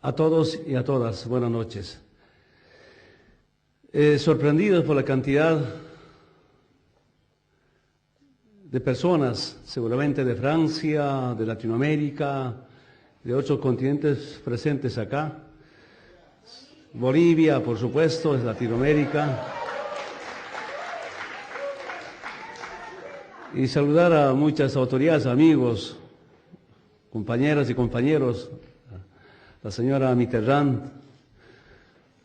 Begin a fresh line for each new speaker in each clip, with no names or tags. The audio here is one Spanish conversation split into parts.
A todos y a todas, buenas noches. Sorprendidos por la cantidad de personas, seguramente de Francia, de Latinoamérica, de otros continentes presentes acá. Bolivia, por supuesto, es Latinoamérica. Y saludar a muchas autoridades, amigos, compañeras y compañeros, la señora Mitterrand,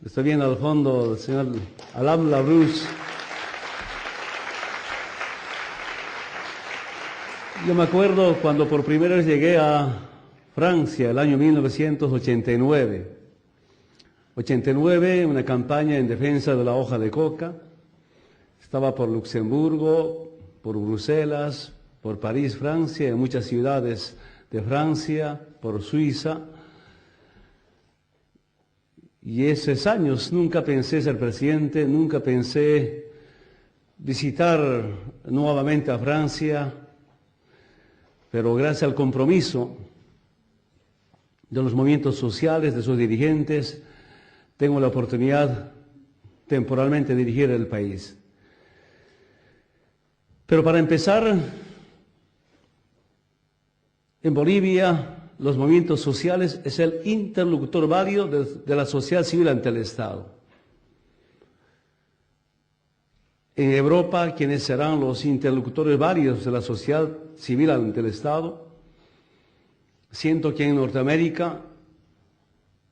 estoy viendo al fondo el señor Alain Larousse. Yo me acuerdo cuando por primera vez llegué a Francia, el año 1989. 89, una campaña en defensa de la hoja de coca. Estaba por Luxemburgo, por Bruselas, por París, Francia, en muchas ciudades de Francia, por Suiza. Y esos años nunca pensé ser presidente, nunca pensé visitar nuevamente a Francia, pero gracias al compromiso de los movimientos sociales, de sus dirigentes, tengo la oportunidad temporalmente de dirigir el país. Pero para empezar, en Bolivia, los movimientos sociales es el interlocutor válido de la sociedad civil ante el Estado. En Europa, ¿quiénes serán los interlocutores válidos de la sociedad civil ante el Estado? Siento que en Norteamérica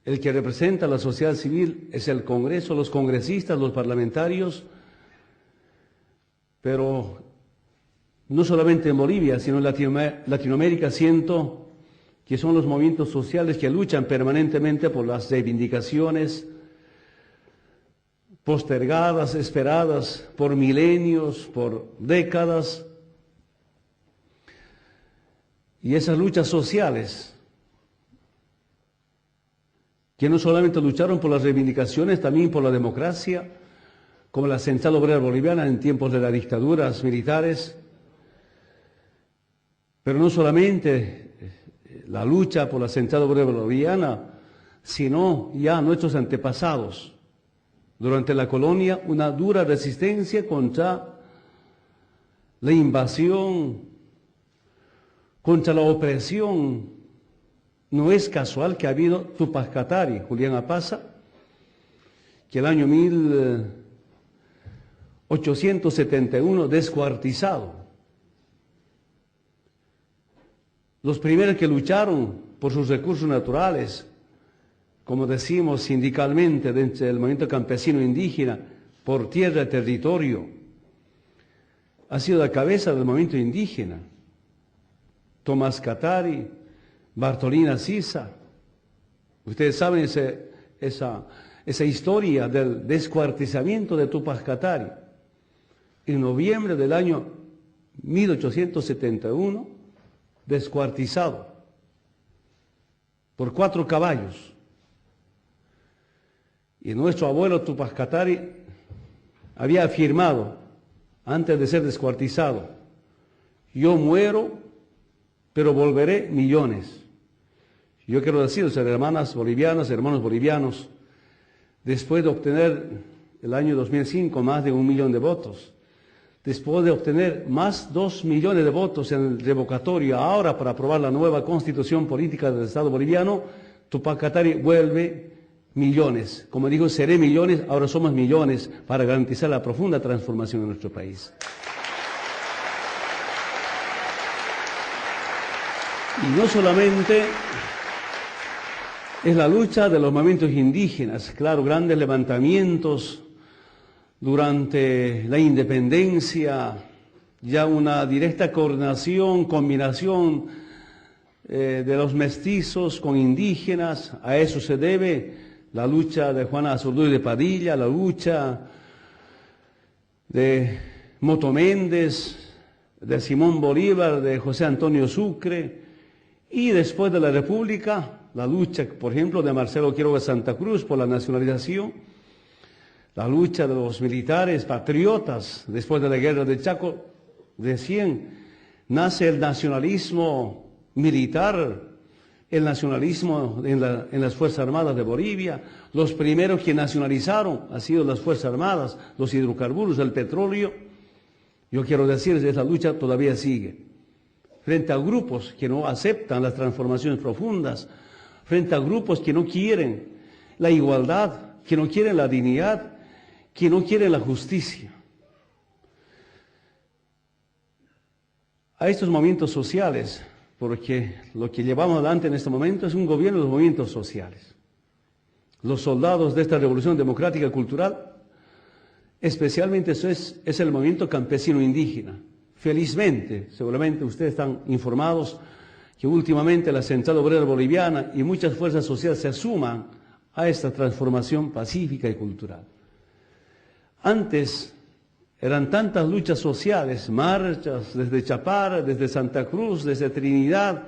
el que representa a la sociedad civil es el Congreso, los congresistas, los parlamentarios, pero no solamente en Bolivia, sino en Latinoamérica siento que son los movimientos sociales que luchan permanentemente por las reivindicaciones postergadas, esperadas por milenios, por décadas. Y esas luchas sociales, que no solamente lucharon por las reivindicaciones, también por la democracia, como la Central Obrera Boliviana en tiempos de las dictaduras militares, pero no solamente la lucha por la Central Obrera Boliviana, sino ya nuestros antepasados. Durante la colonia, una dura resistencia contra la invasión, contra la opresión. No es casual que ha habido Tupac Katari, Julián Apaza, que el año 1871 descuartizado. Los primeros que lucharon por sus recursos naturales, como decimos sindicalmente dentro del movimiento campesino indígena, por tierra y territorio, ha sido la cabeza del movimiento indígena. Tomás Katari, Bartolina Sisa. Ustedes saben esa historia del descuartizamiento de Tupac Katari. En noviembre del año 1871, descuartizado por 4 caballos. Y nuestro abuelo Tupac Katari había afirmado, antes de ser descuartizado: yo muero, pero volveré millones. Yo quiero decirles, hermanas bolivianas, hermanos bolivianos, después de obtener el año 2005 más de 1 millón de votos, después de obtener más 2 millones de votos en el revocatorio ahora para aprobar la nueva constitución política del Estado boliviano, Tupac Katari vuelve millones. Como digo, seré millones, ahora somos millones para garantizar la profunda transformación en nuestro país. Y no solamente es la lucha de los movimientos indígenas, claro, grandes levantamientos durante la independencia, ya una directa coordinación, combinación de los mestizos con indígenas. A eso se debe la lucha de Juana Azurduy de Padilla, la lucha de Moto Méndez, de Simón Bolívar, de José Antonio Sucre, y después de la República, la lucha, por ejemplo, de Marcelo Quiroga Santa Cruz por la nacionalización, la lucha de los militares patriotas después de la guerra de Chaco. Recién nace el nacionalismo militar el nacionalismo en las Fuerzas Armadas de Bolivia. Los primeros que nacionalizaron han sido las Fuerzas Armadas, los hidrocarburos, el petróleo. Yo quiero decirles, esa lucha todavía sigue. Frente a grupos que no aceptan las transformaciones profundas, frente a grupos que no quieren la igualdad, que no quieren la dignidad, que no quieren la justicia. A estos movimientos sociales, porque lo que llevamos adelante en este momento es un gobierno de los movimientos sociales. Los soldados de esta revolución democrática cultural, especialmente eso es el movimiento campesino indígena. Felizmente, seguramente ustedes están informados que últimamente la Central Obrera Boliviana y muchas fuerzas sociales se suman a esta transformación pacífica y cultural. Antes eran tantas luchas sociales, marchas desde Chapara, desde Santa Cruz, desde Trinidad,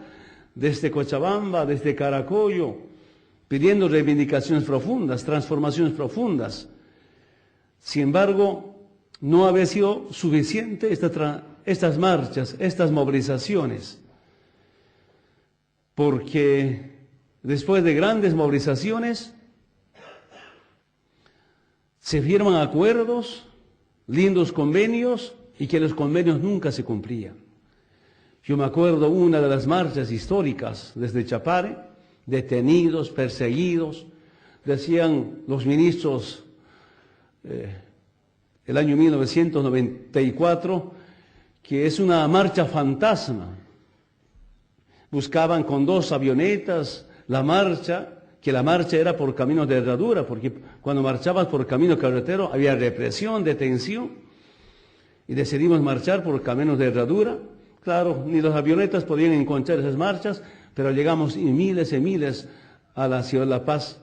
desde Cochabamba, desde Caracollo, pidiendo reivindicaciones profundas, transformaciones profundas. Sin embargo, no había sido suficiente estas marchas, estas movilizaciones, porque después de grandes movilizaciones se firman acuerdos, lindos convenios, y que los convenios nunca se cumplían. Yo me acuerdo una de las marchas históricas desde Chapare, detenidos, perseguidos, decían los ministros el año 1994 que es una marcha fantasma. Buscaban con 2 avionetas la marcha, que la marcha era por caminos de herradura, porque cuando marchabas por camino carretero había represión, detención, y decidimos marchar por caminos de herradura. Claro, ni las avionetas podían encontrar esas marchas, pero llegamos miles y miles a la ciudad de La Paz,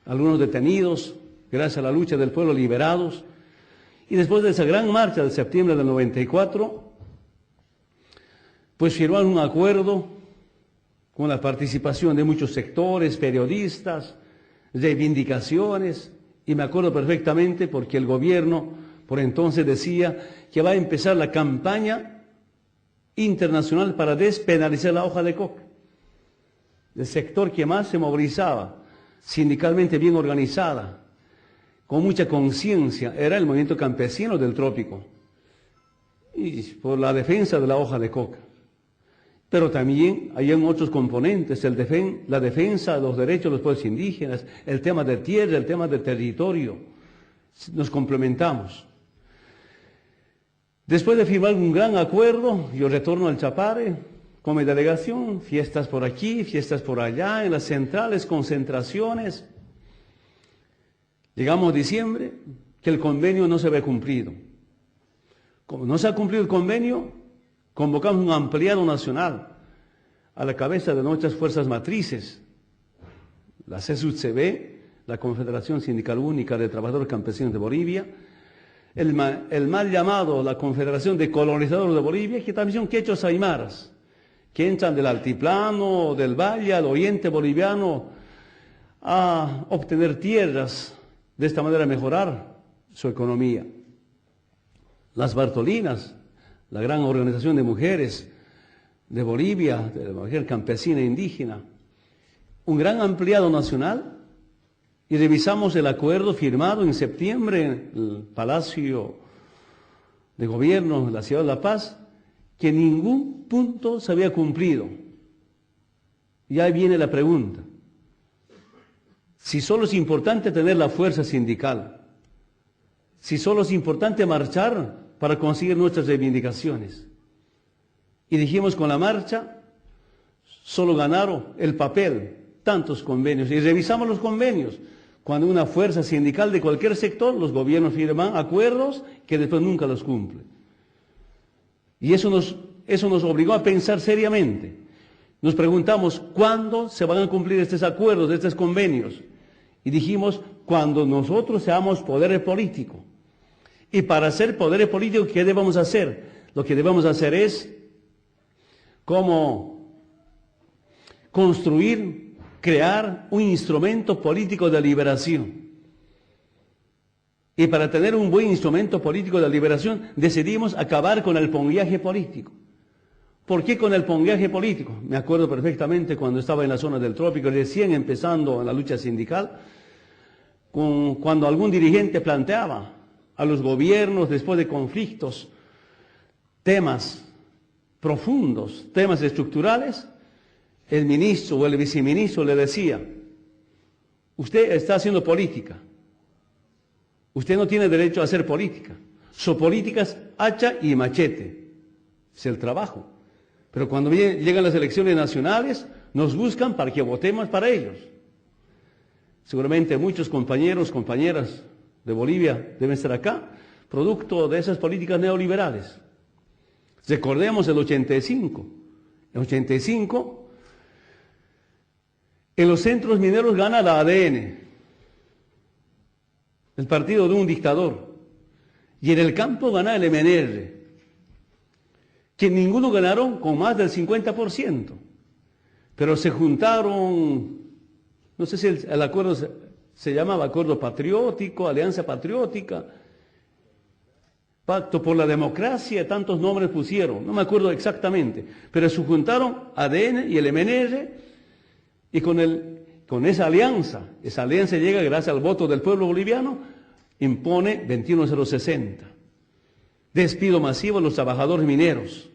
algunos detenidos, gracias a la lucha del pueblo, liberados. Y después de esa gran marcha de septiembre del 94, pues firmaron un acuerdo con la participación de muchos sectores, periodistas, reivindicaciones, y me acuerdo perfectamente porque el gobierno por entonces decía que va a empezar la campaña internacional para despenalizar la hoja de coca. El sector que más se movilizaba, sindicalmente bien organizada, con mucha conciencia, era el movimiento campesino del trópico, y por la defensa de la hoja de coca. Pero también hay otros componentes, la defensa de los derechos de los pueblos indígenas, el tema de tierra, el tema de territorio. Nos complementamos. Después de firmar un gran acuerdo, yo retorno al Chapare con mi delegación, fiestas por aquí, fiestas por allá, en las centrales, concentraciones. Llegamos a diciembre, que el convenio no se había cumplido. Como no se ha cumplido el convenio, convocamos un ampliado nacional a la cabeza de nuestras fuerzas matrices, la CSUTCB, la Confederación Sindical Única de Trabajadores Campesinos de Bolivia, el mal llamado la Confederación de Colonizadores de Bolivia, que también son quechos aymaras, que entran del altiplano, del valle, al oriente boliviano, a obtener tierras, de esta manera mejorar su economía. Las Bartolinas, la gran organización de mujeres de Bolivia, de la mujer campesina e indígena, un gran ampliado nacional, y revisamos el acuerdo firmado en septiembre en el Palacio de Gobierno de la Ciudad de La Paz, que ningún punto se había cumplido. Y ahí viene la pregunta: si solo es importante tener la fuerza sindical, si solo es importante marchar para conseguir nuestras reivindicaciones. Y dijimos, con la marcha solo ganaron el papel, tantos convenios, y revisamos los convenios. Cuando una fuerza sindical de cualquier sector, los gobiernos firman acuerdos que después nunca los cumplen. Y eso nos obligó a pensar seriamente. Nos preguntamos, ¿cuándo se van a cumplir estos acuerdos, estos convenios? Y dijimos, cuando nosotros seamos poder político. Y para ser poder político, ¿qué debemos hacer? Lo que debemos hacer es cómo construir, crear un instrumento político de liberación. Y para tener un buen instrumento político de liberación, decidimos acabar con el ponguiaje político. ¿Por qué con el pongueaje político? Me acuerdo perfectamente cuando estaba en la zona del trópico, recién empezando en la lucha sindical, cuando algún dirigente planteaba a los gobiernos, después de conflictos, temas profundos, temas estructurales, el ministro o el viceministro le decía: usted está haciendo política, usted no tiene derecho a hacer política, su política es hacha y machete, es el trabajo. Pero cuando llegan las elecciones nacionales, nos buscan para que votemos para ellos. Seguramente muchos compañeros, compañeras de Bolivia deben estar acá, producto de esas políticas neoliberales. Recordemos el 85. En el 85, en los centros mineros gana la ADN, el partido de un dictador, y en el campo gana el MNR, que ninguno ganaron con más del 50%, pero se juntaron, no sé si el acuerdo se llamaba Acuerdo Patriótico, Alianza Patriótica, Pacto por la Democracia, tantos nombres pusieron, no me acuerdo exactamente, pero se juntaron ADN y el MNR, y con esa alianza llega gracias al voto del pueblo boliviano, impone 21060. Despido masivo a los trabajadores mineros,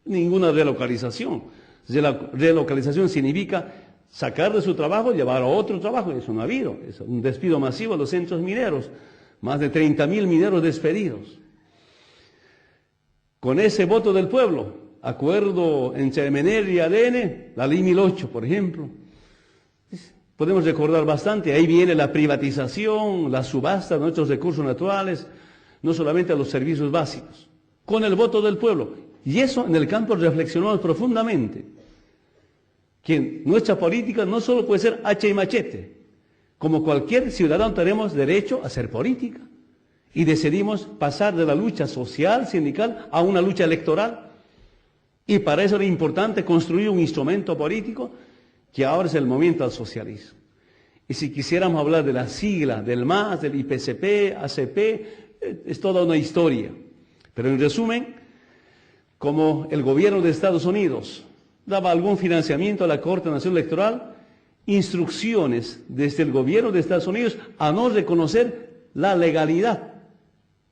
ninguna relocalización. La relocalización significa sacar de su trabajo y llevar a otro trabajo, eso no ha habido, es un despido masivo a los centros mineros, más de 30.000 mineros despedidos. Con ese voto del pueblo, acuerdo entre MNR y ADN, la ley 1008, por ejemplo, podemos recordar bastante, ahí viene la privatización, la subasta de nuestros recursos naturales, no solamente a los servicios básicos, con el voto del pueblo. Y eso en el campo reflexionamos profundamente, que nuestra política no solo puede ser hacha y machete, como cualquier ciudadano tenemos derecho a hacer política, y decidimos pasar de la lucha social, sindical, a una lucha electoral, y para eso era importante construir un instrumento político que ahora es el movimiento al socialismo. Y si quisiéramos hablar de la sigla, del MAS, del IPCP, ACP, es toda una historia. Pero en resumen, como el gobierno de Estados Unidos daba algún financiamiento a la Corte Nacional Electoral, instrucciones desde el gobierno de Estados Unidos a no reconocer la legalidad,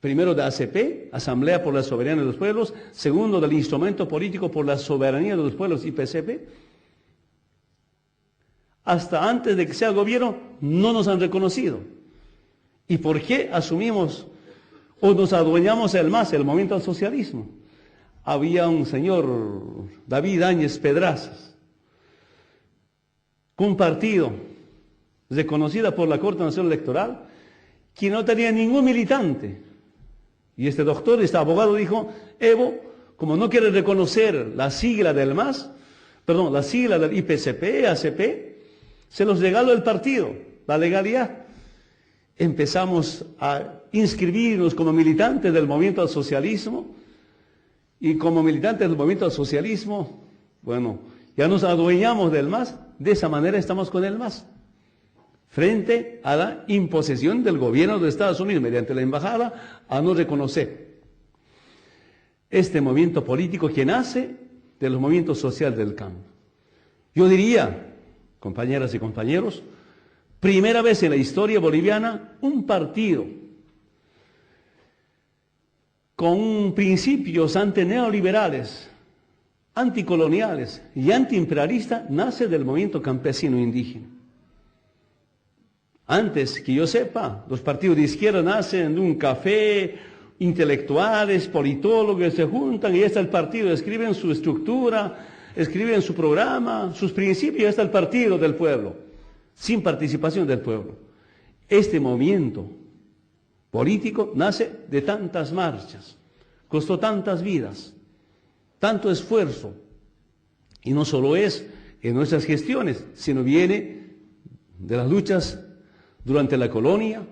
primero de ACP, Asamblea por la Soberanía de los Pueblos, segundo del Instrumento Político por la Soberanía de los Pueblos, IPCP. Hasta antes de que sea gobierno, no nos han reconocido. ¿Y por qué asumimos o nos adueñamos el MAS, el movimiento al socialismo? Había un señor, David Áñez Pedrazas, un partido reconocida por la Corte Nacional Electoral, que no tenía ningún militante. Y este doctor, este abogado dijo: Evo, como no quiere reconocer la sigla del MAS, perdón, la sigla del IPCP, ACP, se los regaló el partido, la legalidad. Empezamos a inscribirnos como militantes del movimiento al socialismo, y como militantes del movimiento al socialismo, bueno, ya nos adueñamos del MAS, de esa manera estamos con el MAS, frente a la imposición del gobierno de Estados Unidos, mediante la embajada, a no reconocer este movimiento político que nace de los movimientos sociales del campo. Yo diría, compañeras y compañeros, primera vez en la historia boliviana, un partido con principios antineoliberales, anticoloniales y antiimperialistas nace del movimiento campesino indígena. Antes que yo sepa, los partidos de izquierda nacen de un café, intelectuales, politólogos se juntan y ya está el partido, escriben su estructura, escriben su programa, sus principios, ya está el partido del pueblo, sin participación del pueblo. Este movimiento político nace de tantas marchas, costó tantas vidas, tanto esfuerzo, y no solo es en nuestras gestiones, sino viene de las luchas durante la colonia,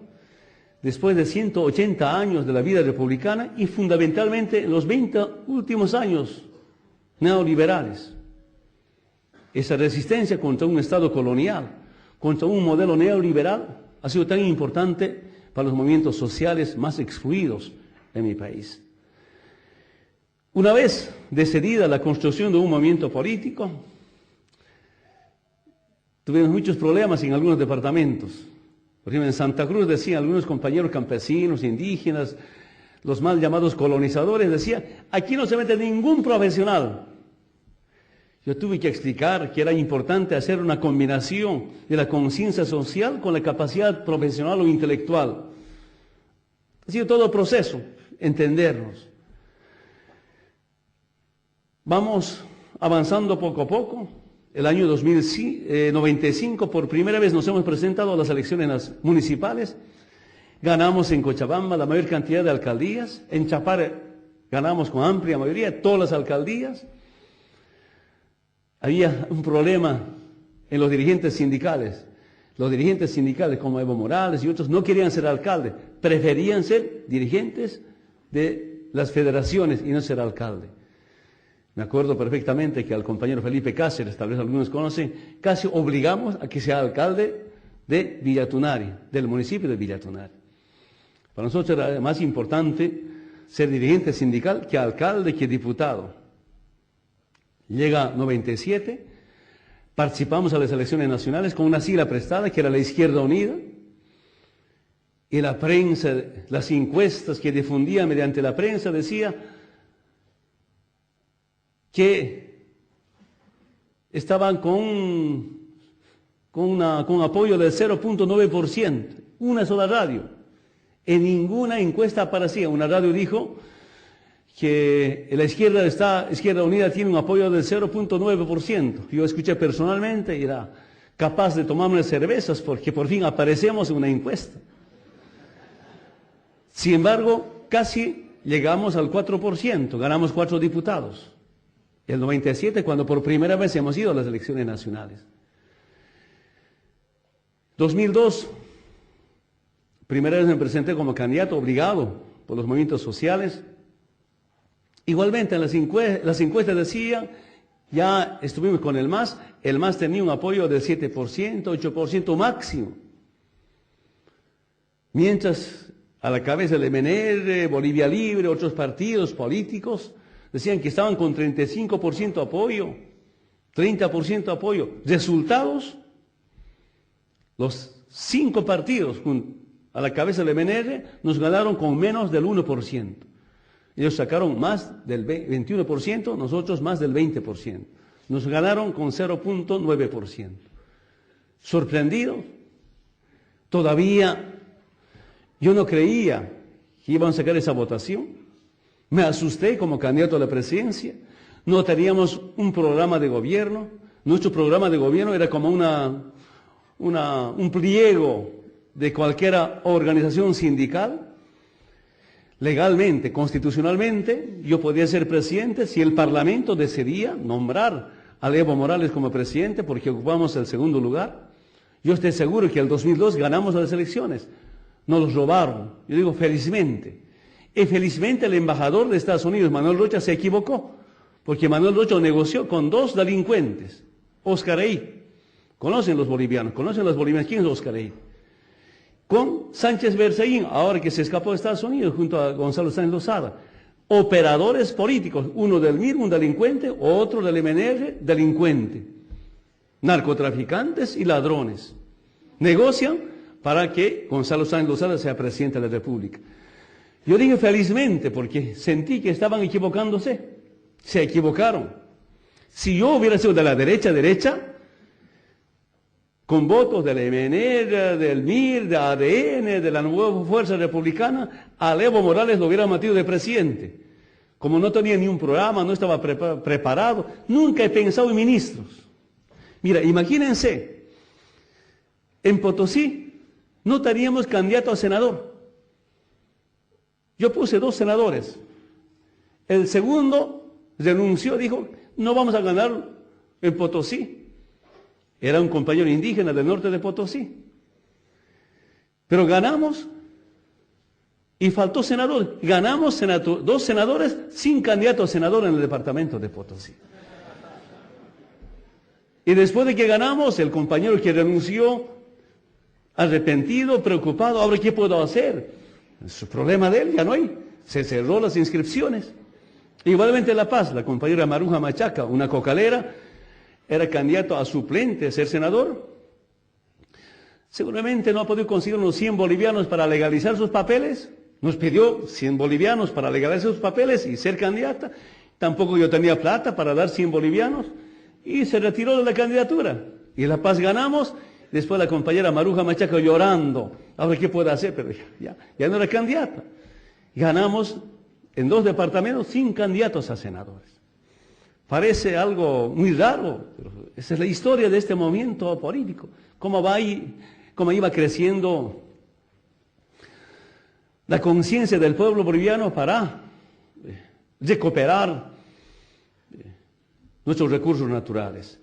después de 180 años de la vida republicana y fundamentalmente en los 20 últimos años neoliberales. Esa resistencia contra un Estado colonial, contra un modelo neoliberal, ha sido tan importante para los movimientos sociales más excluidos en mi país. Una vez decidida la construcción de un movimiento político, tuvimos muchos problemas en algunos departamentos. Por ejemplo, en Santa Cruz decían algunos compañeros campesinos, indígenas, los mal llamados colonizadores, decían, aquí no se mete ningún profesional. Yo tuve que explicar que era importante hacer una combinación de la conciencia social con la capacidad profesional o intelectual. Ha sido todo proceso, entendernos. Vamos avanzando poco a poco. El año 1995, por primera vez nos hemos presentado a las elecciones municipales. Ganamos en Cochabamba la mayor cantidad de alcaldías. En Chapare ganamos con amplia mayoría todas las alcaldías. Había un problema en los dirigentes sindicales. Los dirigentes sindicales como Evo Morales y otros no querían ser alcaldes, preferían ser dirigentes de las federaciones y no ser alcalde. Me acuerdo perfectamente que al compañero Felipe Cáceres, tal vez algunos conocen, casi obligamos a que sea alcalde de Villatunari, del municipio de Villatunari. Para nosotros era más importante ser dirigente sindical que alcalde, que diputado. Llega 97, participamos a las elecciones nacionales con una sigla prestada que era la Izquierda Unida, y la prensa, las encuestas que difundía mediante la prensa decía que estaban con apoyo del 0.9%, una sola radio. En ninguna encuesta aparecía. Una radio dijo que la Izquierda Unida tiene un apoyo del 0.9%. Yo escuché personalmente y era capaz de tomarme cervezas porque por fin aparecemos en una encuesta. Sin embargo, casi llegamos al 4%, ganamos 4 diputados. El 97, cuando por primera vez hemos ido a las elecciones nacionales. 2002, primera vez me presenté como candidato obligado por los movimientos sociales. Igualmente, en las encuestas decían, ya estuvimos con el MAS tenía un apoyo del 7%, 8% máximo. Mientras a la cabeza del MNR, Bolivia Libre, otros partidos políticos, decían que estaban con 35% apoyo, 30% apoyo. Resultados, los 5 partidos a la cabeza del MNR nos ganaron con menos del 1%. Ellos sacaron más del 21%, nosotros más del 20%. Nos ganaron con 0.9%. Sorprendido, todavía yo no creía que iban a sacar esa votación. Me asusté como candidato a la presidencia. No teníamos un programa de gobierno. Nuestro programa de gobierno era como un pliego de cualquier organización sindical. Legalmente, constitucionalmente, yo podía ser presidente si el Parlamento decidía nombrar a Evo Morales como presidente porque ocupamos el segundo lugar. Yo estoy seguro que en el 2002 ganamos las elecciones. Nos los robaron. Yo digo felizmente. Y felizmente el embajador de Estados Unidos, Manuel Rocha, se equivocó, porque Manuel Rocha negoció con 2 delincuentes, Oscar Eid. ¿Conocen los bolivianos? ¿Quién es Oscar Eid? Con Sánchez Berzaín, ahora que se escapó de Estados Unidos, junto a Gonzalo Sáenz Lozada. Operadores políticos, uno del MIR, un delincuente, otro del MNR, delincuente. Narcotraficantes y ladrones. Negocian para que Gonzalo Sáenz Lozada sea presidente de la República. Yo dije felizmente porque sentí que estaban equivocándose. Se equivocaron. Si yo hubiera sido de la derecha, con votos del MNR, del MIR, de ADN, de la nueva Fuerza Republicana, a Evo Morales lo hubiera metido de presidente. Como no tenía ni un programa, no estaba preparado, nunca he pensado en ministros. Mira, imagínense, en Potosí no teníamos candidato a senador. Yo puse 2 senadores. El segundo renunció, dijo, no vamos a ganar en Potosí. Era un compañero indígena del norte de Potosí. Pero ganamos y faltó senador. Ganamos 2 senadores sin candidato a senador en el departamento de Potosí. Y después de que ganamos, el compañero que renunció, arrepentido, preocupado, ahora ¿qué puedo hacer? Es su problema de él, ya no hay. Se cerró las inscripciones. Igualmente en La Paz, la compañera Maruja Machaca, una cocalera, era candidato a suplente a ser senador. Seguramente no ha podido conseguir unos 100 bolivianos para legalizar sus papeles. Nos pidió 100 bolivianos para legalizar sus papeles y ser candidata. Tampoco yo tenía plata para dar 100 bolivianos. Y se retiró de la candidatura. Y en La Paz ganamos. Después la compañera Maruja Machaca llorando. Ahora, ¿qué puede hacer? Pero ya no era candidata. Ganamos en 2 departamentos sin candidatos a senadores. Parece algo muy raro, pero esa es la historia de este movimiento político. Cómo iba creciendo la conciencia del pueblo boliviano para recuperar nuestros recursos naturales.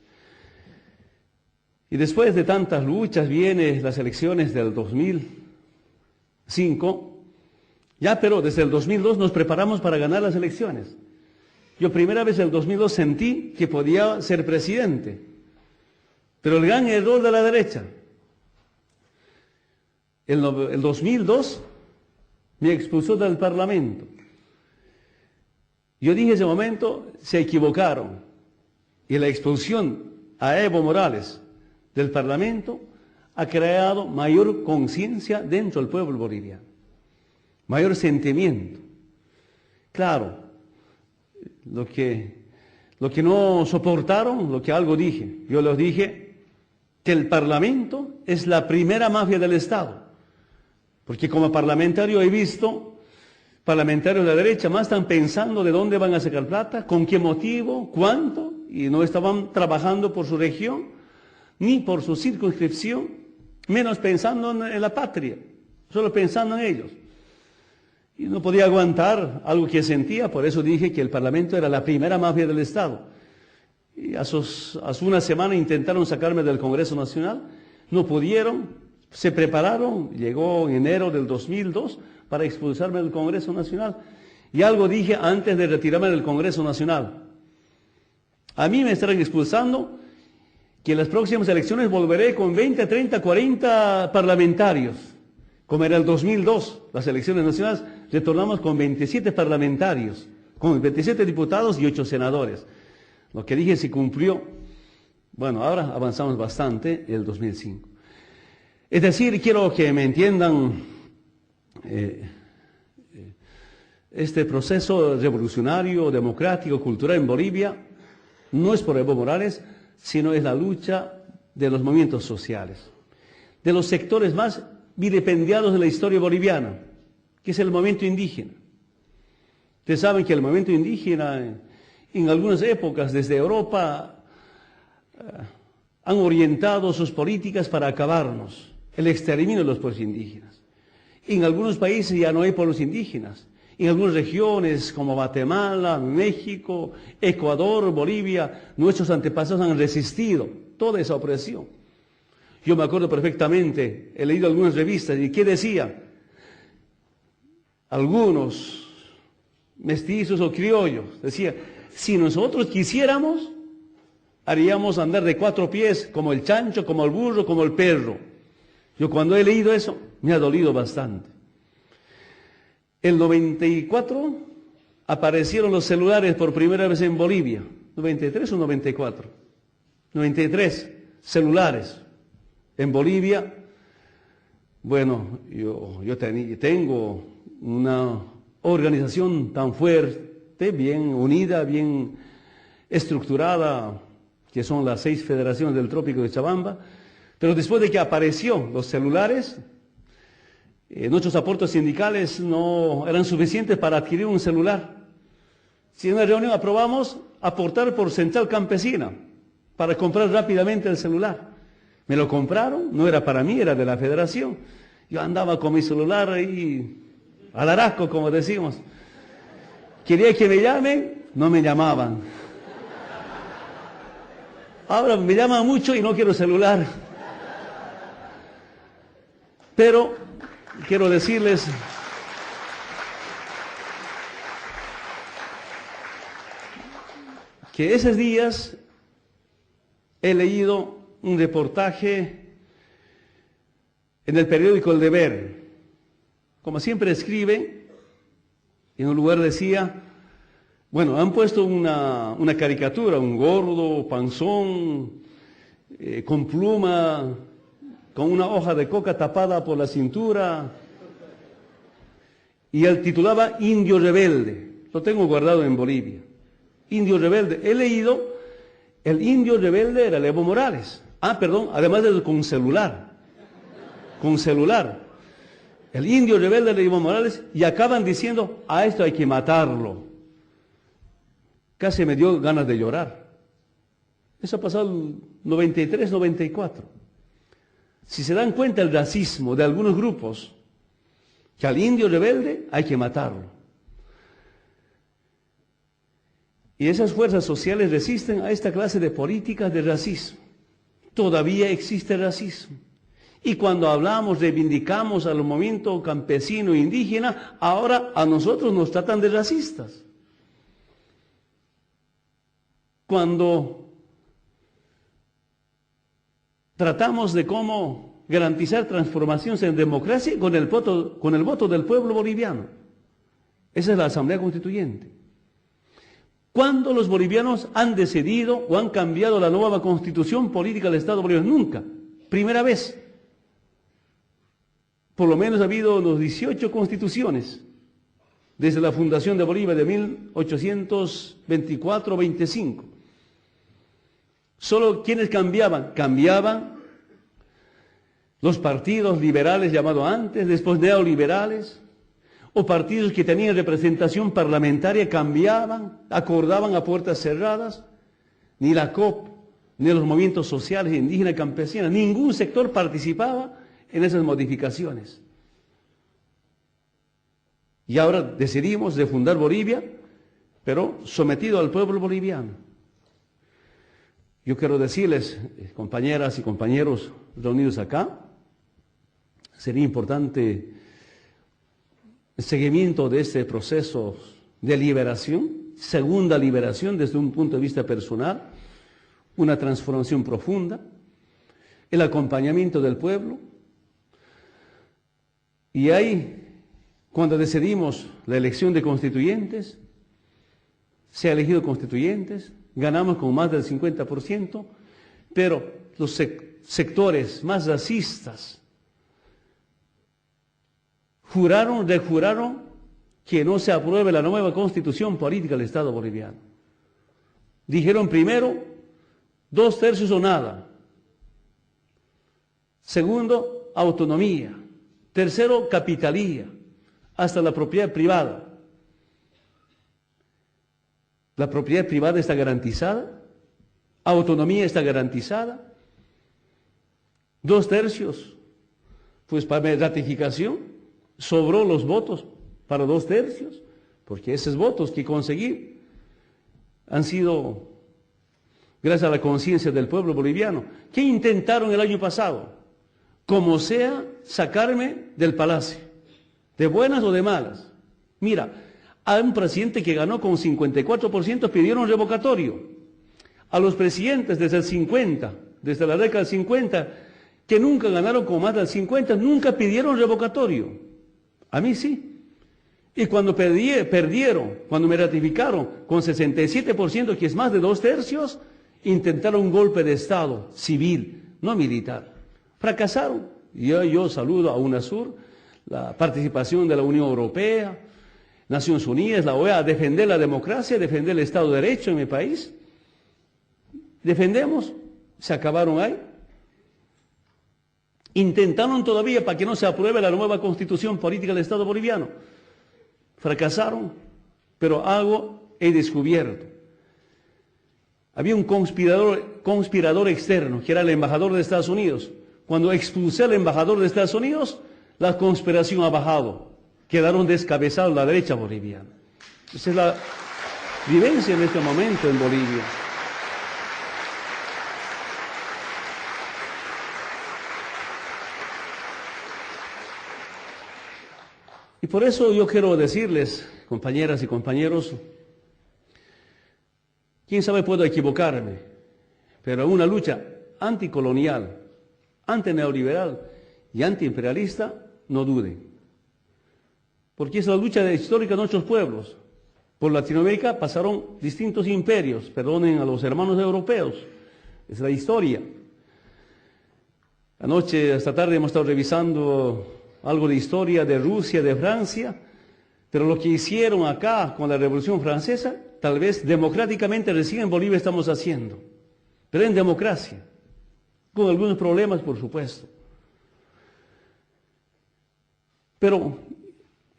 Y después de tantas luchas vienen las elecciones del 2005, pero desde el 2002 nos preparamos para ganar las elecciones. Yo primera vez en el 2002 sentí que podía ser presidente, pero el gran error de la derecha. El 2002 me expulsó del Parlamento. Yo dije en ese momento, se equivocaron, y la expulsión a Evo Morales del Parlamento ha creado mayor conciencia dentro del pueblo boliviano, mayor sentimiento. Claro, lo que no soportaron, lo que algo dije, yo les dije que el Parlamento es la primera mafia del Estado, porque como parlamentario he visto parlamentarios de la derecha más están pensando de dónde van a sacar plata, con qué motivo, cuánto, y no estaban trabajando por su región, ni por su circunscripción, menos pensando en la patria, solo pensando en ellos. Y no podía aguantar algo que sentía, por eso dije que el Parlamento era la primera mafia del Estado. Y hace una semana intentaron sacarme del Congreso Nacional, no pudieron, se prepararon, llegó en enero del 2002 para expulsarme del Congreso Nacional. Y algo dije antes de retirarme del Congreso Nacional. A mí me estarán expulsando, que en las próximas elecciones volveré con 20, 30, 40 parlamentarios. Como era el 2002, las elecciones nacionales, retornamos con 27 parlamentarios, con 27 diputados y 8 senadores. Lo que dije se cumplió. Bueno, ahora avanzamos bastante en el 2005. Es decir, quiero que me entiendan, este proceso revolucionario, democrático, cultural en Bolivia, no es por Evo Morales, sino es la lucha de los movimientos sociales, de los sectores más vilipendiados de la historia boliviana, que es el movimiento indígena. Ustedes saben que el movimiento indígena en algunas épocas desde Europa han orientado sus políticas para acabarnos, el exterminio de los pueblos indígenas. En algunos países ya no hay pueblos indígenas. En algunas regiones como Guatemala, México, Ecuador, Bolivia, nuestros antepasados han resistido toda esa opresión. Yo me acuerdo perfectamente, he leído algunas revistas y ¿qué decía? Algunos mestizos o criollos, decía, si nosotros quisiéramos, haríamos andar de 4 pies, como el chancho, como el burro, como el perro. Yo cuando he leído eso, me ha dolido bastante. En el 94 aparecieron los celulares por primera vez en Bolivia. ¿93 o 94? 93 celulares en Bolivia. Bueno, yo tengo una organización tan fuerte, bien unida, bien estructurada, que son las 6 federaciones del Trópico de Chabamba, pero después de que apareció los celulares, nuestros aportes sindicales no eran suficientes para adquirir un celular. Si en una reunión aprobamos aportar por Central Campesina para comprar rápidamente el celular. Me lo compraron, no era para mí, era de la federación. Yo andaba con mi celular ahí, al araco, como decimos. Quería que me llamen, no me llamaban. Ahora me llaman mucho y no quiero celular. Pero quiero decirles que esos días he leído un reportaje en el periódico El Deber. Como siempre escribe, en un lugar decía, Bueno, han puesto una caricatura, un gordo, panzón, con pluma, con una hoja de coca tapada por la cintura, y él titulaba Indio Rebelde. Lo tengo guardado en Bolivia. Indio Rebelde. He leído, el Indio Rebelde era Evo Morales. Ah, perdón, además de con celular. Con celular. El Indio Rebelde era Evo Morales, y acaban diciendo, a esto hay que matarlo. Casi me dio ganas de llorar. Eso ha pasado en 93, 94. Si se dan cuenta el racismo de algunos grupos, que al indio rebelde hay que matarlo. Y esas fuerzas sociales resisten a esta clase de políticas de racismo. Todavía existe racismo. Y cuando hablamos, reivindicamos al movimiento campesino e indígena, ahora a nosotros nos tratan de racistas. Cuando tratamos de cómo garantizar transformaciones en democracia con el voto del pueblo boliviano. Esa es la Asamblea Constituyente. ¿Cuándo los bolivianos han decidido o han cambiado la nueva constitución política del Estado boliviano? Nunca. Primera vez. Por lo menos ha habido unos 18 constituciones desde la fundación de Bolivia de 1824-25. Solo quienes cambiaban los partidos liberales llamados antes, después neoliberales, o partidos que tenían representación parlamentaria cambiaban, acordaban a puertas cerradas. Ni la COP, ni los movimientos sociales indígenas campesinos, ningún sector participaba en esas modificaciones. Y ahora decidimos refundar Bolivia, pero sometido al pueblo boliviano. Yo quiero decirles, compañeras y compañeros reunidos acá, sería importante el seguimiento de este proceso de liberación, segunda liberación desde un punto de vista personal, una transformación profunda, el acompañamiento del pueblo. Y ahí, cuando decidimos la elección de constituyentes, se ha elegido constituyentes, ganamos con más del 50%, pero los sectores más racistas rejuraron que no se apruebe la nueva constitución política del Estado boliviano. Dijeron primero, 2/3 o nada. Segundo, autonomía. Tercero, capitalía, hasta la propiedad privada. La propiedad privada está garantizada, autonomía está garantizada, 2/3, pues para ratificación, sobró los votos para 2/3, porque esos votos que conseguí han sido gracias a la conciencia del pueblo boliviano. ¿Qué intentaron el año pasado? Como sea, sacarme del palacio, de buenas o de malas. Mira, a un presidente que ganó con 54% pidieron revocatorio. A los presidentes desde el 50, desde la década del 50, que nunca ganaron con más del 50, nunca pidieron revocatorio. A mí sí. Y cuando perdieron, cuando me ratificaron con 67%, que es más de 2/3, intentaron un golpe de Estado civil, no militar. Fracasaron. Yo saludo a UNASUR, la participación de la Unión Europea, Naciones Unidas, la OEA, a defender la democracia, a defender el Estado de Derecho en mi país. Defendemos, se acabaron ahí. Intentaron todavía para que no se apruebe la nueva constitución política del Estado boliviano. Fracasaron, pero algo he descubierto. Había un conspirador externo, que era el embajador de Estados Unidos. Cuando expulsé al embajador de Estados Unidos, la conspiración ha bajado. Quedaron descabezados la derecha boliviana. Esa es la vivencia en este momento en Bolivia. Y por eso yo quiero decirles, compañeras y compañeros, quién sabe, puedo equivocarme, pero una lucha anticolonial, antineoliberal y antiimperialista, no duden. Porque es la lucha histórica de nuestros pueblos. Por Latinoamérica pasaron distintos imperios, perdonen a los hermanos europeos, es la historia. Anoche, esta tarde, hemos estado revisando algo de historia de Rusia, de Francia, pero lo que hicieron acá con la Revolución Francesa, tal vez democráticamente recién en Bolivia estamos haciendo, pero en democracia, con algunos problemas, por supuesto. Pero,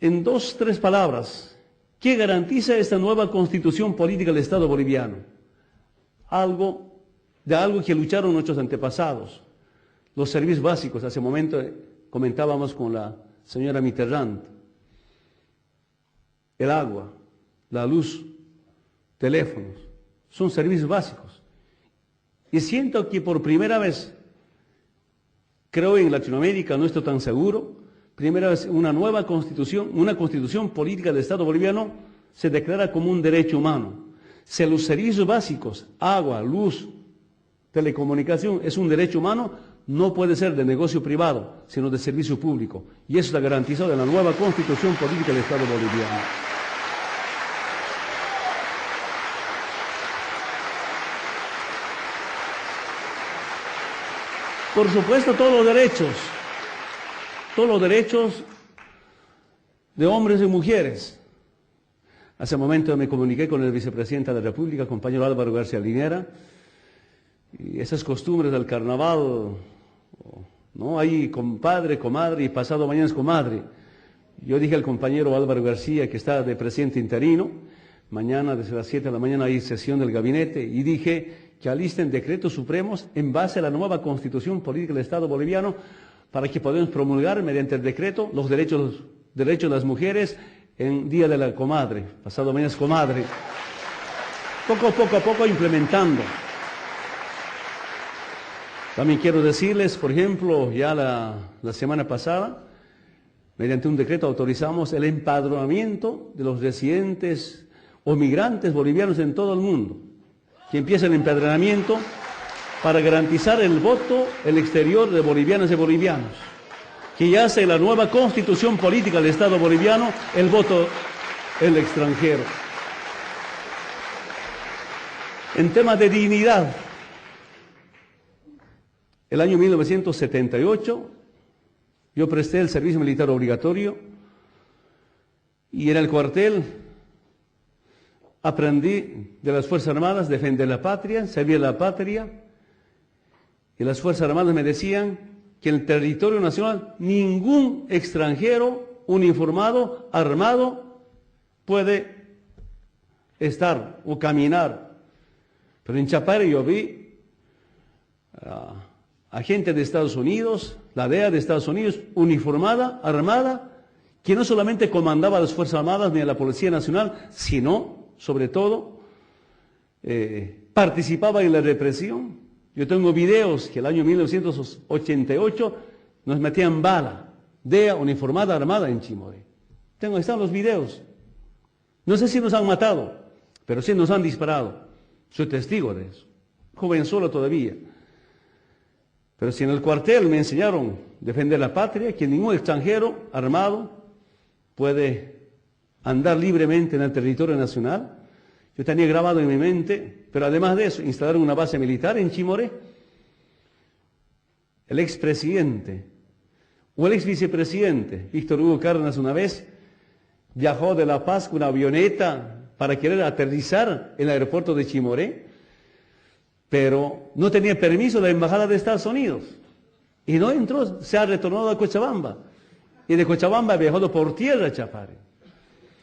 en 2, 3 palabras, ¿qué garantiza esta nueva constitución política del Estado boliviano? Algo que lucharon nuestros antepasados. Los servicios básicos, hace un momento comentábamos con la señora Mitterrand. El agua, la luz, teléfonos, son servicios básicos. Y siento que por primera vez, creo en Latinoamérica, no estoy tan seguro, primera vez una nueva constitución, una constitución política del Estado boliviano se declara como un derecho humano. Si los servicios básicos, agua, luz, telecomunicación, es un derecho humano, no puede ser de negocio privado, sino de servicio público. Y eso está garantizado en la nueva constitución política del Estado boliviano. Por supuesto, todos los derechos de hombres y mujeres. Hace un momento me comuniqué con el vicepresidente de la República, compañero Álvaro García Linera, y esas costumbres del carnaval, ¿no? Hay compadre, comadre y pasado mañana es comadre. Yo dije al compañero Álvaro García, que está de presidente interino, mañana desde las 7 de la mañana hay sesión del gabinete, y dije que alisten decretos supremos en base a la nueva constitución política del Estado boliviano para que podamos promulgar mediante el decreto los derechos de las mujeres en Día de la Comadre, pasado mañana es comadre. Poco a poco implementando. También quiero decirles, por ejemplo, ya la semana pasada, mediante un decreto autorizamos el empadronamiento de los residentes o migrantes bolivianos en todo el mundo, que empieza el empadronamiento para garantizar el voto, el exterior de bolivianas y bolivianos, que ya hace la nueva constitución política del Estado boliviano, el voto el extranjero. En temas de dignidad, el año 1978 yo presté el servicio militar obligatorio y en el cuartel aprendí de las Fuerzas Armadas defender la patria, servir a la patria, y las Fuerzas Armadas me decían que en el territorio nacional ningún extranjero uniformado, armado, puede estar o caminar. Pero en Chapare yo vi a gente de Estados Unidos, la DEA de Estados Unidos, uniformada, armada, que no solamente comandaba a las Fuerzas Armadas ni a la Policía Nacional, sino, sobre todo, participaba en la represión. Yo tengo videos que el año 1988 nos metían bala, DEA uniformada, armada en Chimoré. Están los videos. No sé si nos han matado, pero sí nos han disparado. Soy testigo de eso. Jovenzuelo todavía. Pero si en el cuartel me enseñaron a defender la patria, que ningún extranjero armado puede andar libremente en el territorio nacional, yo tenía grabado en mi mente, pero además de eso, instalaron una base militar en Chimoré. El expresidente o el exvicepresidente, Víctor Hugo Cárdenas, una vez viajó de La Paz con una avioneta para querer aterrizar en el aeropuerto de Chimoré, pero no tenía permiso de la Embajada de Estados Unidos. Y no entró, se ha retornado a Cochabamba. Y de Cochabamba ha viajado por tierra a Chapare.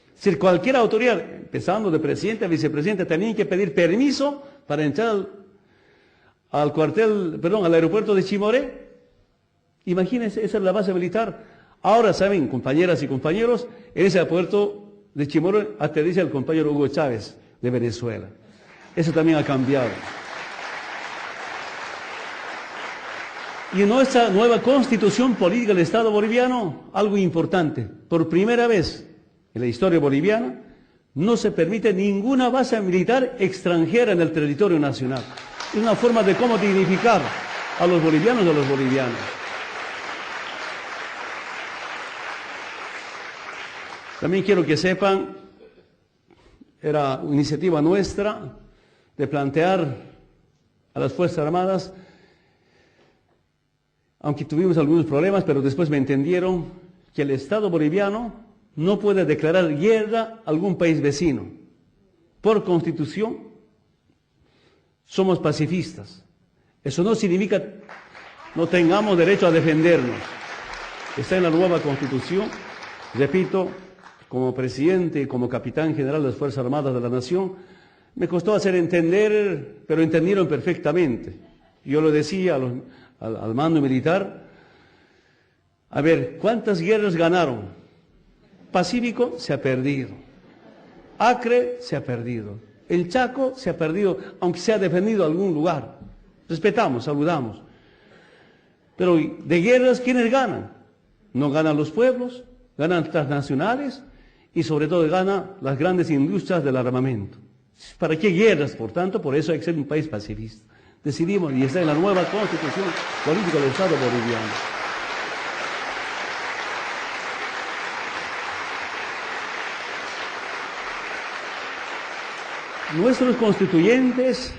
Es decir, cualquier autoridad, empezando de presidente a vicepresidente, tenían que pedir permiso para entrar al aeropuerto de Chimoré. Imagínense, esa es la base militar. Ahora, saben, compañeras y compañeros, en ese aeropuerto de Chimoré aterriza el compañero Hugo Chávez de Venezuela. Eso también ha cambiado. Y en nuestra nueva constitución política del Estado boliviano, algo importante, por primera vez en la historia boliviana, no se permite ninguna base militar extranjera en el territorio nacional. Es una forma de cómo dignificar a los bolivianos y a los bolivianos. También quiero que sepan, era iniciativa nuestra de plantear a las Fuerzas Armadas, aunque tuvimos algunos problemas, pero después me entendieron que el Estado boliviano no puede declarar guerra a algún país vecino. Por Constitución somos pacifistas. Eso no significa no tengamos derecho a defendernos. Está en la nueva Constitución. Repito, como presidente y como capitán general de las Fuerzas Armadas de la Nación, me costó hacer entender, pero entendieron perfectamente. Yo lo decía al mando militar, a ver, ¿cuántas guerras ganaron? Pacífico se ha perdido, Acre se ha perdido, el Chaco se ha perdido, aunque se ha defendido algún lugar. Respetamos, saludamos. Pero de guerras, ¿quiénes ganan? No ganan los pueblos, ganan transnacionales y sobre todo ganan las grandes industrias del armamento. ¿Para qué guerras? Por tanto, por eso hay que ser un país pacifista. Decidimos, y está en la nueva Constitución Política del Estado boliviano. Nuestros constituyentes,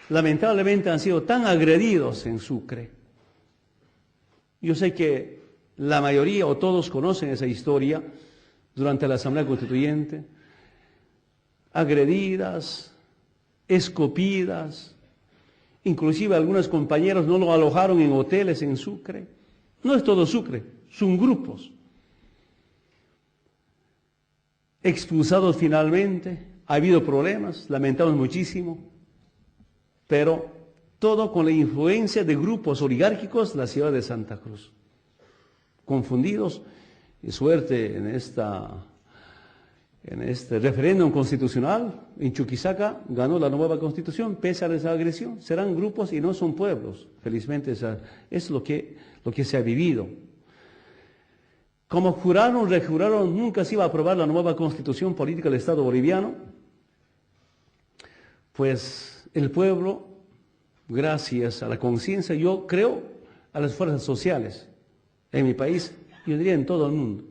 lamentablemente, han sido tan agredidos en Sucre. Yo sé que la mayoría o todos conocen esa historia durante la Asamblea Constituyente. Agredidas, escupidas, inclusive algunos compañeros no lo alojaron en hoteles en Sucre. No es todo Sucre, son grupos. Expulsados finalmente, ha habido problemas, lamentamos muchísimo, pero todo con la influencia de grupos oligárquicos de la ciudad de Santa Cruz. Confundidos, y suerte en este referéndum constitucional, en Chuquisaca ganó la nueva Constitución, pese a esa agresión. Serán grupos y no son pueblos. Felizmente es lo que se ha vivido. Como rejuraron, nunca se iba a aprobar la nueva Constitución Política del Estado boliviano, pues el pueblo, gracias a la conciencia, yo creo, a las fuerzas sociales en mi país, yo diría en todo el mundo.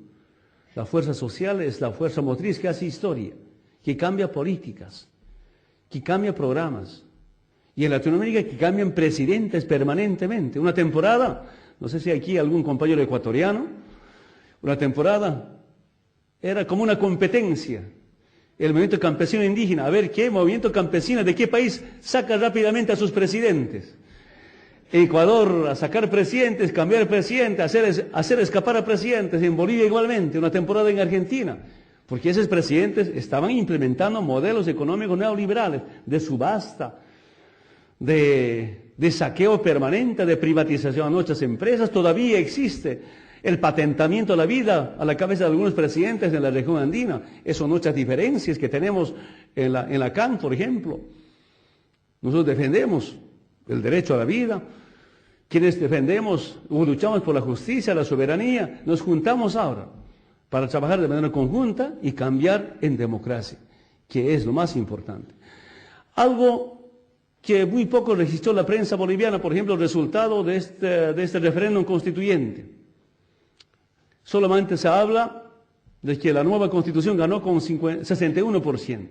La fuerza social es la fuerza motriz que hace historia, que cambia políticas, que cambia programas. Y en Latinoamérica que cambian presidentes permanentemente. Una temporada, no sé si aquí hay algún compañero ecuatoriano, una temporada era como una competencia. El movimiento campesino indígena, a ver qué movimiento campesino, de qué país saca rápidamente a sus presidentes. Ecuador a sacar presidentes, cambiar presidentes, hacer escapar a presidentes, en Bolivia igualmente, una temporada en Argentina, porque esos presidentes estaban implementando modelos económicos neoliberales, de subasta, de saqueo permanente, de privatización a nuestras empresas. Todavía existe el patentamiento de la vida a la cabeza de algunos presidentes de la región andina. Esas son nuestras diferencias que tenemos en la CAN, por ejemplo. Nosotros defendemos el derecho a la vida. Quienes defendemos o luchamos por la justicia, la soberanía, nos juntamos ahora para trabajar de manera conjunta y cambiar en democracia, que es lo más importante. Algo que muy poco registró la prensa boliviana, por ejemplo, el resultado de este referéndum constituyente. Solamente se habla de que la nueva Constitución ganó con 61%.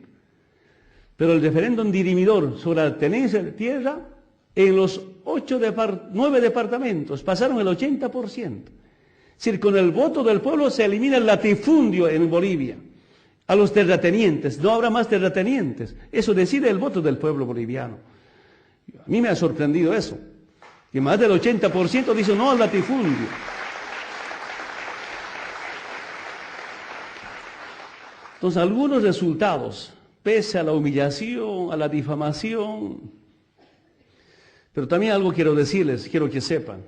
Pero el referéndum dirimidor sobre la tenencia de tierra, en los 9 departamentos pasaron el 80%. Es decir, con el voto del pueblo se elimina el latifundio en Bolivia. A los terratenientes, no habrá más terratenientes. Eso decide el voto del pueblo boliviano. A mí me ha sorprendido eso. Que más del 80% dice no al latifundio. Entonces, algunos resultados, pese a la humillación, a la difamación, pero también algo quiero decirles, quiero que sepan.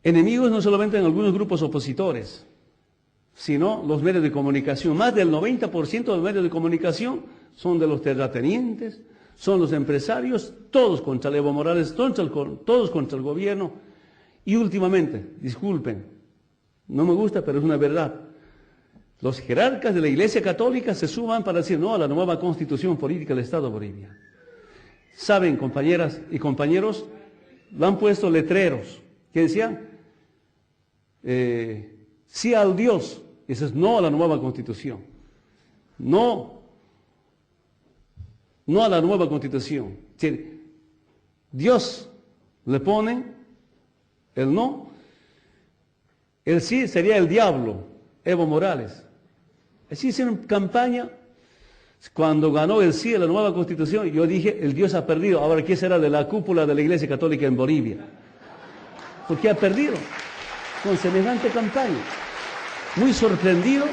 Enemigos no solamente en algunos grupos opositores, sino los medios de comunicación. Más del 90% de los medios de comunicación son de los terratenientes, son los empresarios, todos contra Evo Morales, todos contra el gobierno. Y últimamente, disculpen, no me gusta, pero es una verdad. Los jerarcas de la Iglesia Católica se suman para decir no a la nueva Constitución Política del Estado Bolivia. Saben, compañeras y compañeros, lo han puesto letreros que decían sí al Dios, eso es no a la nueva Constitución. no a la nueva constitución. Es decir, Dios le pone el no, el sí sería el diablo, Evo Morales. Así hicieron campaña. Cuando ganó el sí a la nueva constitución, yo dije, el Dios ha perdido. Ahora, ¿qué será de la cúpula de la Iglesia Católica en Bolivia? ¿Por qué ha perdido? Con semejante campaña. Muy sorprendido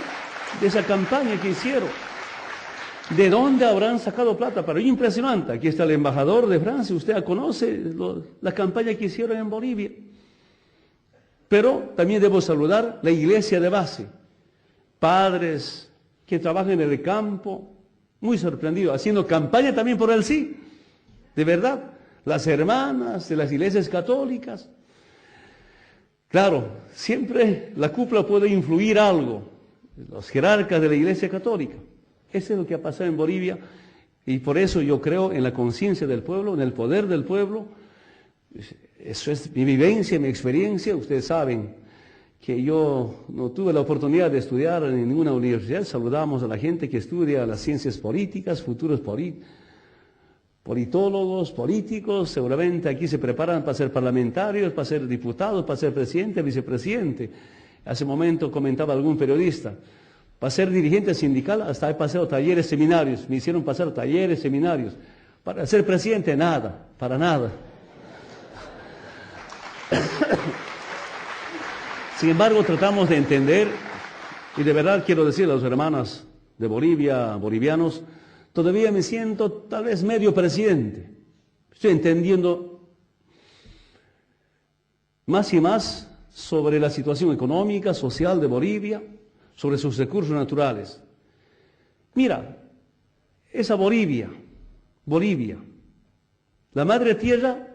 de esa campaña que hicieron. ¿De dónde habrán sacado plata? Pero es impresionante. Aquí está el embajador de Francia. Usted conoce la campaña que hicieron en Bolivia. Pero también debo saludar la iglesia de base. Padres que trabajan en el campo. Muy sorprendido. Haciendo campaña también por el sí. De verdad. Las hermanas de las iglesias católicas. Claro, siempre la cúpula puede influir algo. Los jerarcas de la iglesia católica. Eso es lo que ha pasado en Bolivia y por eso yo creo en la conciencia del pueblo, en el poder del pueblo. Eso es mi vivencia, mi experiencia. Ustedes saben que yo no tuve la oportunidad de estudiar en ninguna universidad. Saludamos a la gente que estudia las ciencias políticas, futuros politólogos, políticos. Seguramente aquí se preparan para ser parlamentarios, para ser diputados, para ser presidente, vicepresidente. Hace un momento comentaba algún periodista. Para ser dirigente sindical hasta he pasado talleres, seminarios. Me hicieron pasar talleres, seminarios. Para ser presidente, nada, para nada. Sin embargo, tratamos de entender, y de verdad quiero decir a las hermanas de Bolivia, bolivianos, todavía me siento tal vez medio presidente. Estoy entendiendo más y más sobre la situación económica, social de Bolivia, sobre sus recursos naturales. Mira, esa Bolivia, la madre tierra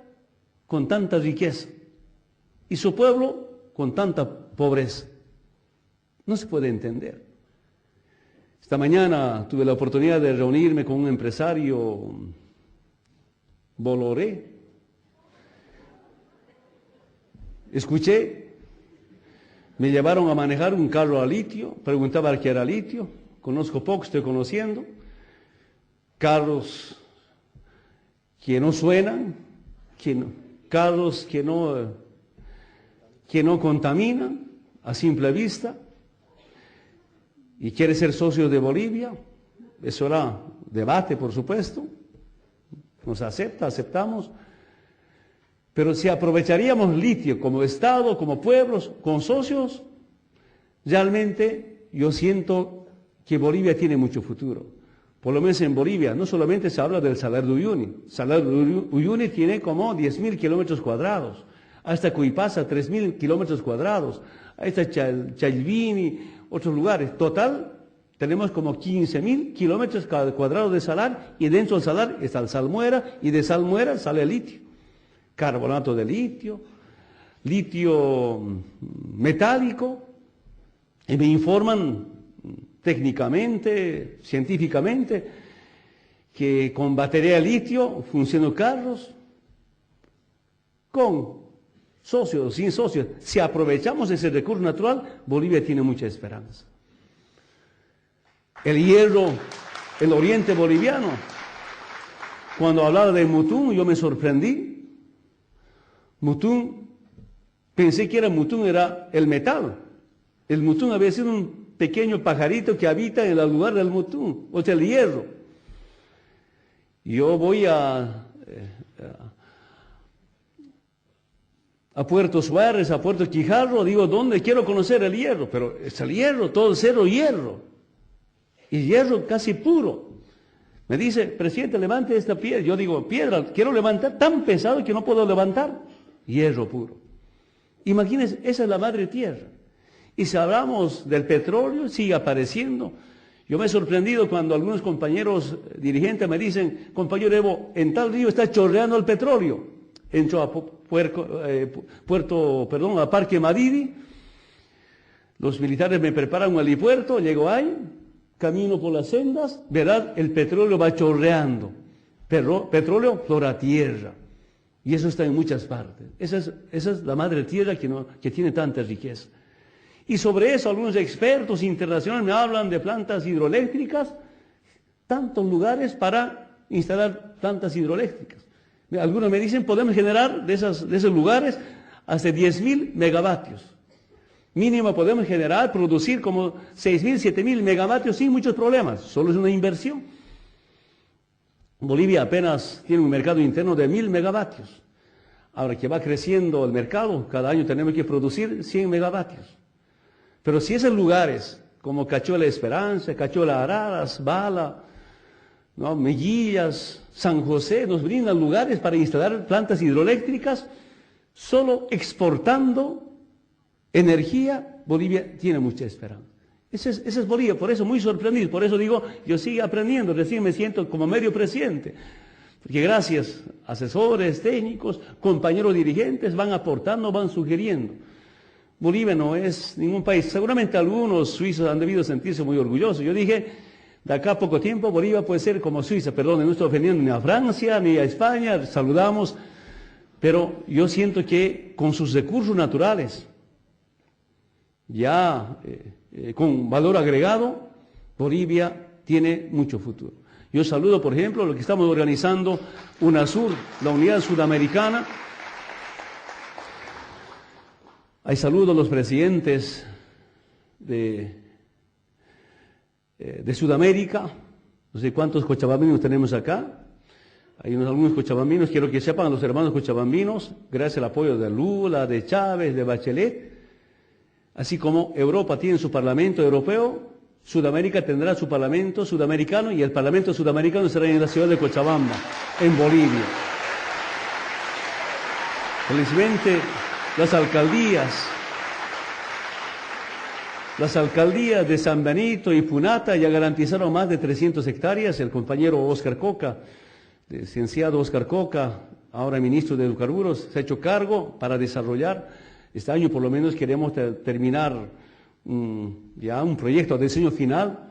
con tanta riqueza y su pueblo con tanta pobreza. No se puede entender. Esta mañana tuve la oportunidad de reunirme con un empresario Boloré. Escuché. Me llevaron a manejar un carro a litio, preguntaba qué era litio, conozco poco, estoy conociendo, carros que no suenan, carros que no contaminan a simple vista, y quiere ser socio de Bolivia. Eso era debate, por supuesto, nos aceptamos. Pero si aprovecharíamos litio como Estado, como pueblos, con socios, realmente yo siento que Bolivia tiene mucho futuro. Por lo menos en Bolivia, no solamente se habla del Salar de Uyuni. Salar de Uyuni tiene como 10.000 kilómetros cuadrados. Hasta Cuipasa, 3.000 kilómetros cuadrados. Ahí está Chalvini, otros lugares. Total, tenemos como 15.000 kilómetros cuadrados de salar, y dentro del salar está el salmuera, y de salmuera sale el litio. Carbonato de litio, litio metálico, y me informan técnicamente, científicamente, que con batería de litio funcionan carros, con socios, sin socios. Si aprovechamos ese recurso natural, Bolivia tiene mucha esperanza. El hierro, el oriente boliviano, cuando hablaba de Mutún, yo me sorprendí. Mutún, pensé que Mutún era el metal. El Mutún había sido un pequeño pajarito que habita en el lugar del Mutún, o sea, el hierro. Yo voy a Puerto Suárez, a Puerto Quijarro, digo, ¿dónde quiero conocer el hierro? Pero es el hierro, todo el cerro hierro. Y hierro casi puro. Me dice, presidente, levante esta piedra. Yo digo, piedra, quiero levantar, tan pesado que no puedo levantar. Hierro puro. Imagínense, esa es la madre tierra. Y si hablamos del petróleo, sigue apareciendo. Yo me he sorprendido cuando algunos compañeros dirigentes me dicen, compañero Evo, en tal río está chorreando el petróleo. Entro a a Parque Madidi, los militares me preparan un helipuerto, llego ahí, camino por las sendas, verás, el petróleo va chorreando. Petróleo flora tierra. Y eso está en muchas partes. Esa es la madre tierra que tiene tanta riqueza. Y sobre eso algunos expertos internacionales me hablan de plantas hidroeléctricas, tantos lugares para instalar plantas hidroeléctricas. Algunos me dicen, podemos generar de esos lugares hasta 10.000 megavatios. Mínimo podemos generar, producir como 6.000, 7.000 megavatios sin muchos problemas. Solo es una inversión. Bolivia apenas tiene un mercado interno de 1.000 megavatios. Ahora que va creciendo el mercado, cada año tenemos que producir 100 megavatios. Pero si esos lugares, como Cachola Esperanza, Cachola Araras, Bala, ¿no?, Meguillas, San José, nos brindan lugares para instalar plantas hidroeléctricas, solo exportando energía, Bolivia tiene mucha esperanza. Esa es Bolivia, por eso muy sorprendido, por eso digo, yo sigo aprendiendo, recién me siento como medio presidente, porque gracias a asesores, técnicos, compañeros dirigentes, van aportando, van sugiriendo. Bolivia no es ningún país, seguramente algunos suizos han debido sentirse muy orgullosos. Yo dije, de acá a poco tiempo Bolivia puede ser como Suiza, perdón, no estoy ofendiendo ni a Francia ni a España, saludamos, pero yo siento que con sus recursos naturales, ya con valor agregado, Bolivia tiene mucho futuro. Yo saludo, por ejemplo, lo que estamos organizando, UNASUR, la Unidad Sudamericana. Hay saludo a los presidentes de Sudamérica, no sé cuántos cochabambinos tenemos acá. Hay algunos cochabambinos, quiero que sepan los hermanos cochabambinos, gracias al apoyo de Lula, de Chávez, de Bachelet, así como Europa tiene su Parlamento Europeo, Sudamérica tendrá su Parlamento Sudamericano y el Parlamento Sudamericano será en la ciudad de Cochabamba, en Bolivia. Felizmente, las alcaldías de San Benito y Punata ya garantizaron más de 300 hectáreas. El compañero Oscar Coca, el licenciado Oscar Coca, ahora ministro de Hidrocarburos, se ha hecho cargo para desarrollar. Este año por lo menos queremos terminar ya un proyecto de diseño final,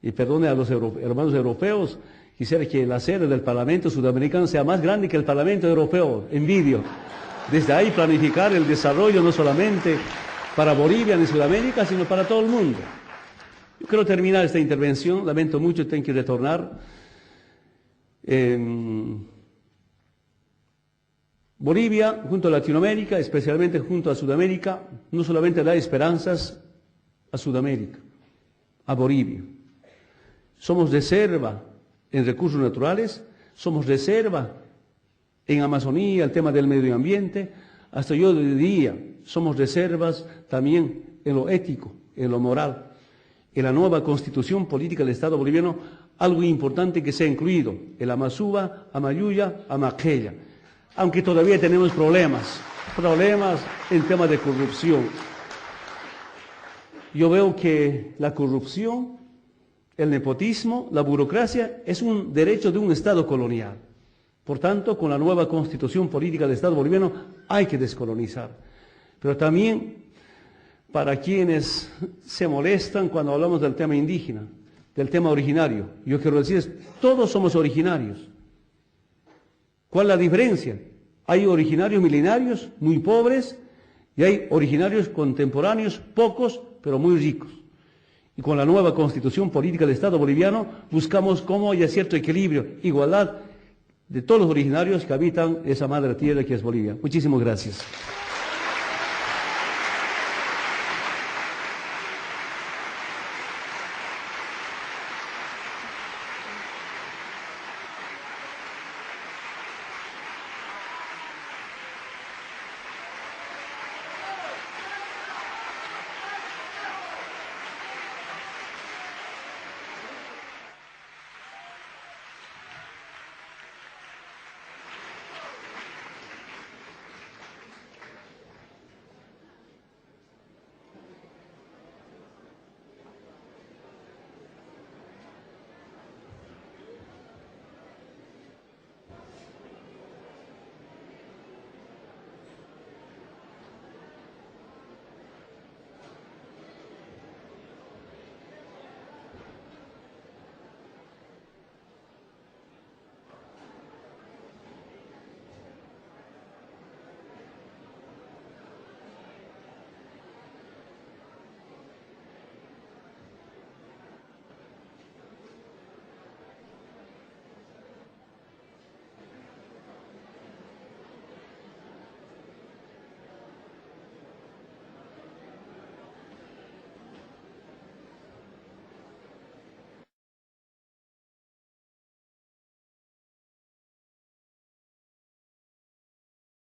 y perdone a los hermanos europeos, quisiera que la sede del Parlamento Sudamericano sea más grande que el Parlamento Europeo, envidio. Desde ahí planificar el desarrollo no solamente para Bolivia ni Sudamérica, sino para todo el mundo. Yo quiero terminar esta intervención, lamento mucho, tengo que retornar. Bolivia, junto a Latinoamérica, especialmente junto a Sudamérica, no solamente da esperanzas a Sudamérica, a Bolivia. Somos reserva en recursos naturales, somos reserva en Amazonía, el tema del medio ambiente, hasta yo diría, somos reservas también en lo ético, en lo moral. En la nueva Constitución Política del Estado Boliviano, algo importante que se ha incluido, el Amazúa, Amayuya, Amaqueya, aunque todavía tenemos problemas en tema de corrupción. Yo veo que la corrupción, el nepotismo, la burocracia es un derecho de un Estado colonial. Por tanto, con la nueva Constitución Política del Estado Boliviano hay que descolonizar. Pero también para quienes se molestan cuando hablamos del tema indígena, del tema originario, yo quiero decirles, todos somos originarios. ¿Cuál es la diferencia? Hay originarios milenarios muy pobres y hay originarios contemporáneos pocos pero muy ricos. Y con la nueva Constitución Política del Estado Boliviano buscamos cómo haya cierto equilibrio, igualdad de todos los originarios que habitan esa madre tierra que es Bolivia. Muchísimas gracias.